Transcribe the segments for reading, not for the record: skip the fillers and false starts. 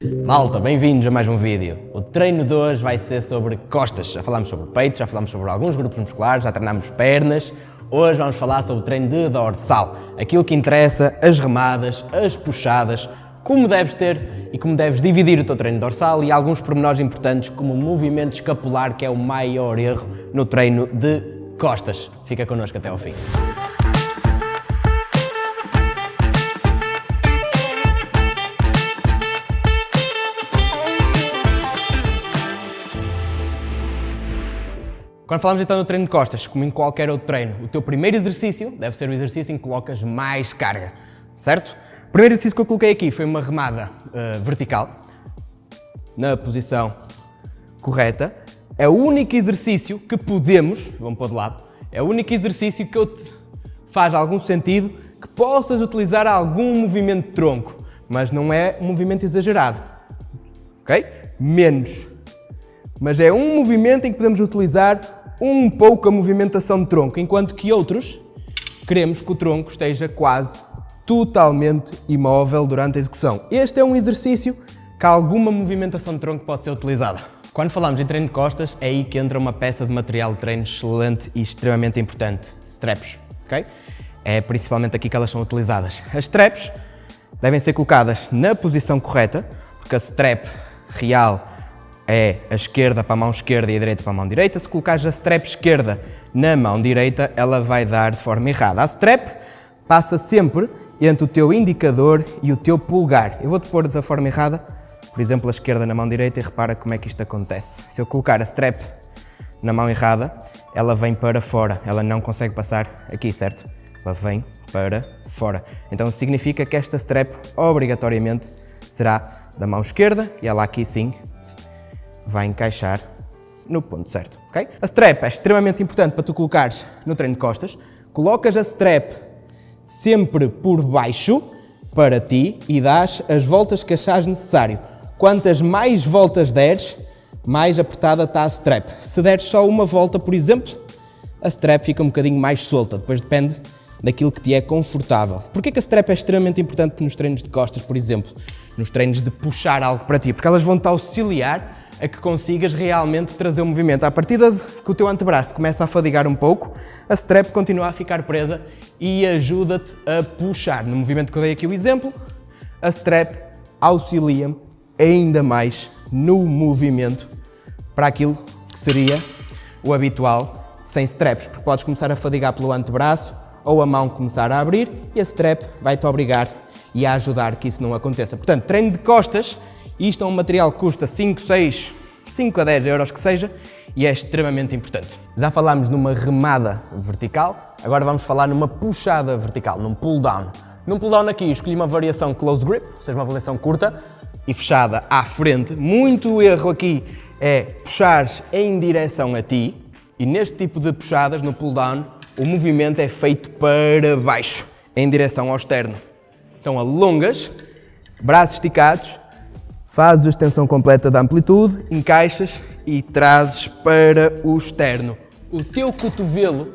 Malta, bem-vindos a mais um vídeo. O treino de hoje vai ser sobre costas. Já falámos sobre peito, já falámos sobre alguns grupos musculares, já treinámos pernas. Hoje vamos falar sobre o treino de dorsal. Aquilo que interessa, as remadas, as puxadas, como deves ter e como deves dividir o teu treino dorsal e alguns pormenores importantes como o movimento escapular, que é o maior erro no treino de costas. Fica connosco até ao fim. Quando falamos então no treino de costas, como em qualquer outro treino, o teu primeiro exercício deve ser o exercício em que colocas mais carga, certo? O primeiro exercício que eu coloquei aqui foi uma remada vertical, na posição correta. É o único exercício que podemos, vamos pôr de lado, é o único exercício que faz algum sentido que possas utilizar algum movimento de tronco, mas não é um movimento exagerado, ok? Menos. Mas é um movimento em que podemos utilizar um pouco a movimentação de tronco, enquanto que outros queremos que o tronco esteja quase totalmente imóvel durante a execução. Este é um exercício que alguma movimentação de tronco pode ser utilizada. Quando falamos em treino de costas, é aí que entra uma peça de material de treino excelente e extremamente importante, straps, ok? É principalmente aqui que elas são utilizadas. As straps devem ser colocadas na posição correta, porque a strap real é a esquerda para a mão esquerda e a direita para a mão direita. Se colocares a strap esquerda na mão direita, ela vai dar de forma errada. A strap passa sempre entre o teu indicador e o teu polegar. Eu vou-te pôr da forma errada, por exemplo, a esquerda na mão direita, e repara como é que isto acontece. Se eu colocar a strap na mão errada, ela vem para fora. Ela não consegue passar aqui, certo? Ela vem para fora. Então significa que esta strap obrigatoriamente será da mão esquerda e ela aqui sim vai encaixar no ponto certo, ok? A strap é extremamente importante para tu colocares no treino de costas. Colocas a strap sempre por baixo para ti e dás as voltas que achares necessário. Quantas mais voltas deres, mais apertada está a strap. Se deres só uma volta, por exemplo, a strap fica um bocadinho mais solta, depois depende daquilo que te é confortável. Porquê que a strap é extremamente importante nos treinos de costas, por exemplo? Nos treinos de puxar algo para ti, porque elas vão-te auxiliar a que consigas realmente trazer o movimento. À partida que o teu antebraço começa a fadigar um pouco, a strap continua a ficar presa e ajuda-te a puxar. No movimento que eu dei aqui o exemplo, a strap auxilia-me ainda mais no movimento para aquilo que seria o habitual sem straps, porque podes começar a fadigar pelo antebraço ou a mão começar a abrir e a strap vai-te obrigar e a ajudar que isso não aconteça. Portanto, treino de costas. Isto é um material que custa 5 a 10 euros que seja e é extremamente importante. Já falámos numa remada vertical, agora vamos falar numa puxada vertical, num pull down. Num pull down aqui escolhi uma variação close grip, ou seja, uma variação curta e fechada à frente. Muito erro aqui é puxares em direção a ti e neste tipo de puxadas, no pull down, o movimento é feito para baixo, em direção ao externo. Então alongas, braços esticados, fazes a extensão completa da amplitude, encaixas e trazes para o externo. O teu cotovelo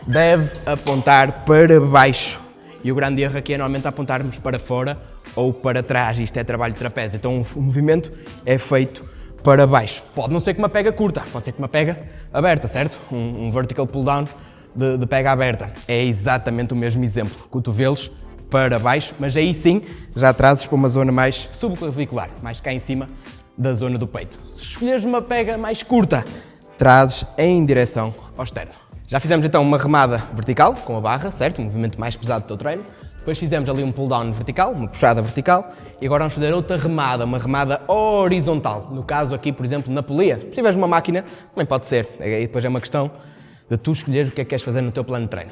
deve apontar para baixo. E o grande erro aqui é normalmente apontarmos para fora ou para trás. Isto é trabalho de trapézio. Então o movimento é feito para baixo. Pode não ser com uma pega curta, pode ser com uma pega aberta, certo? Um vertical pull down de pega aberta. É exatamente o mesmo exemplo. Cotovelos para baixo, mas aí sim já trazes para uma zona mais subclavicular, mais cá em cima da zona do peito. Se escolheres uma pega mais curta, trazes em direção ao externo. Já fizemos então uma remada vertical com a barra, certo? Um movimento mais pesado do teu treino. Depois fizemos ali um pull down vertical, uma puxada vertical. E agora vamos fazer outra remada, uma remada horizontal. No caso aqui, por exemplo, na polia. Se tiveres uma máquina, também pode ser. Aí depois é uma questão de tu escolheres o que é que queres fazer no teu plano de treino.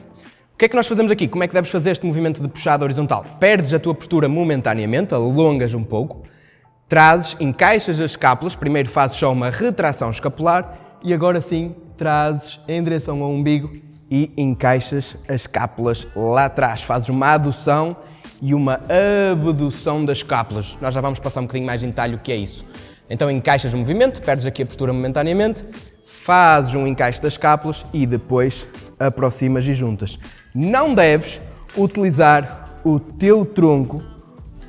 O que é que nós fazemos aqui? Como é que deves fazer este movimento de puxada horizontal? Perdes a tua postura momentaneamente, alongas um pouco, trazes, encaixas as escápulas, primeiro fazes só uma retração escapular e agora sim trazes em direção ao umbigo e encaixas as escápulas lá atrás. Fazes uma adução e uma abdução das escápulas. Nós já vamos passar um bocadinho mais em detalhe o que é isso. Então encaixas o movimento, perdes aqui a postura momentaneamente, fazes um encaixe das escápulas e depois aproximas e juntas. Não deves utilizar o teu tronco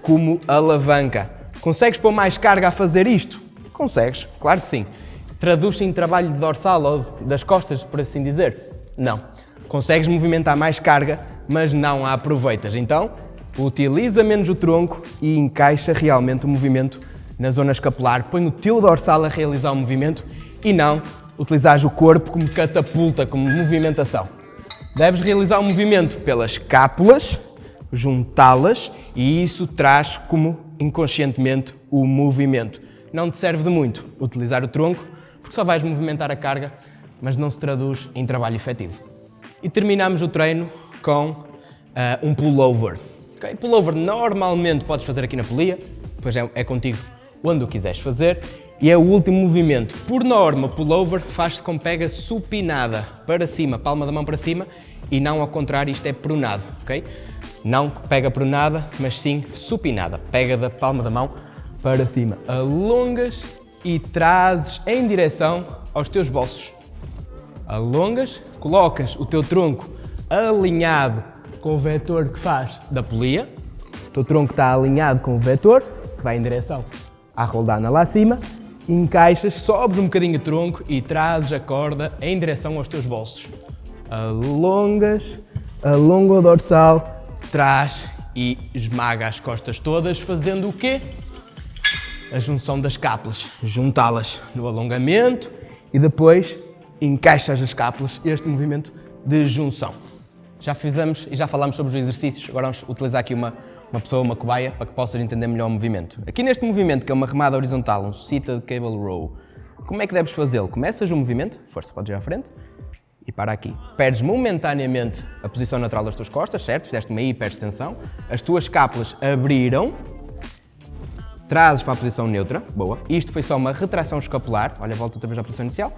como alavanca. Consegues pôr mais carga a fazer isto? Consegues, claro que sim. Traduz-se em trabalho de dorsal ou das costas, por assim dizer? Não. Consegues movimentar mais carga, mas não a aproveitas. Então, utiliza menos o tronco e encaixa realmente o movimento na zona escapular. Põe o teu dorsal a realizar o movimento e não utilizares o corpo como catapulta, como movimentação. Deves realizar o movimento pelas escápulas, juntá-las e isso traz como inconscientemente o movimento. Não te serve de muito utilizar o tronco porque só vais movimentar a carga, mas não se traduz em trabalho efetivo. E terminamos o treino com um pullover. Okay? Pullover normalmente podes fazer aqui na polia, depois é contigo onde o quiseres fazer. E é o último movimento. Por norma, pullover faz-se com pega supinada para cima, palma da mão para cima, e não ao contrário, isto é pronado, ok? Não pega pronada, mas sim supinada. Pega da palma da mão para cima. Alongas e trazes em direção aos teus bolsos. Alongas, colocas o teu tronco alinhado com o vetor que faz da polia. O teu tronco está alinhado com o vetor, que vai em direção à roldana lá acima. Encaixas, sobres um bocadinho o tronco e trazes a corda em direção aos teus bolsos. Alongas, alonga o dorsal, traz e esmaga as costas todas, fazendo o quê? A junção das escápulas. Juntá-las no alongamento e depois encaixas as escápulas, este movimento de junção. Já fizemos e já falámos sobre os exercícios, agora vamos utilizar aqui uma pessoa, uma cobaia, para que possas entender melhor o movimento. Aqui neste movimento, que é uma remada horizontal, um seated cable row, como é que deves fazê-lo? Começas o movimento, força, podes ir à frente, e para aqui. Perdes momentaneamente a posição natural das tuas costas, certo? Fizeste uma hiperextensão, as tuas escápulas abriram, trazes para a posição neutra, boa. Isto foi só uma retração escapular, olha, volta outra vez à posição inicial,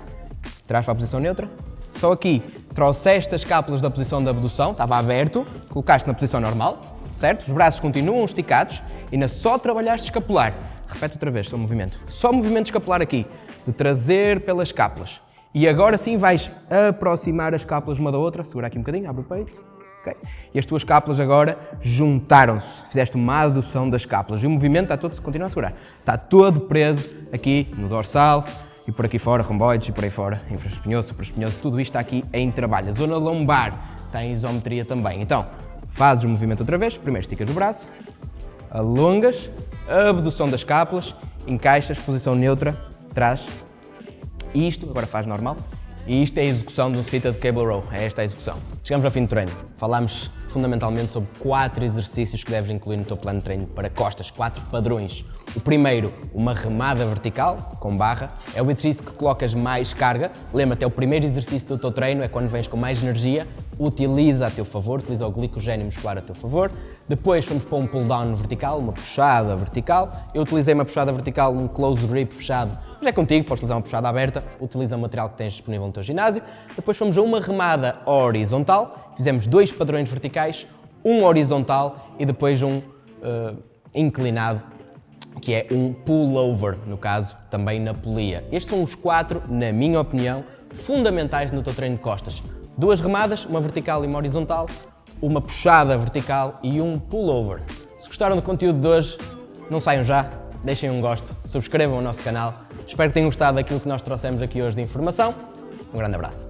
traz para a posição neutra. Só aqui trouxeste as escápulas da posição de abdução, estava aberto, colocaste na posição normal, certo? Os braços continuam esticados e ainda só trabalhaste escapular. Repete outra vez, só movimento. Só movimento escapular aqui, de trazer pelas escápulas. E agora sim vais aproximar as escápulas uma da outra, segura aqui um bocadinho, abre o peito. Okay. E as tuas escápulas agora juntaram-se, fizeste uma adução das escápulas e o movimento está todo, continua a segurar, está todo preso aqui no dorsal e por aqui fora, romboides e por aí fora, infraespinhoso, supraespinhoso, tudo isto está aqui em trabalho. A zona lombar está em isometria também. Então, fazes o movimento outra vez, primeiro esticas o braço, alongas, abdução das escápulas, encaixas, posição neutra, traz, isto, agora faz normal. E isto é a execução do seated cable row, é esta a execução. Chegamos ao fim do treino. Falámos fundamentalmente sobre 4 exercícios que deves incluir no teu plano de treino para costas, 4 padrões. O primeiro, uma remada vertical, com barra, é o exercício que colocas mais carga. Lembra-te, é o primeiro exercício do teu treino, é quando vens com mais energia, utiliza a teu favor, utiliza o glicogênio muscular a teu favor. Depois fomos para um pull down vertical, uma puxada vertical. Eu utilizei uma puxada vertical, um close grip fechado, mas é contigo, podes utilizar uma puxada aberta, utiliza o material que tens disponível no teu ginásio. Depois fomos a uma remada horizontal, fizemos 2 padrões verticais, um horizontal e depois um inclinado, que é um pullover, no caso, também na polia. Estes são os 4, na minha opinião, fundamentais no teu treino de costas. 2 remadas, uma vertical e uma horizontal, uma puxada vertical e um pullover. Se gostaram do conteúdo de hoje, não saiam já, deixem um gosto, subscrevam o nosso canal. Espero que tenham gostado daquilo que nós trouxemos aqui hoje de informação. Um grande abraço.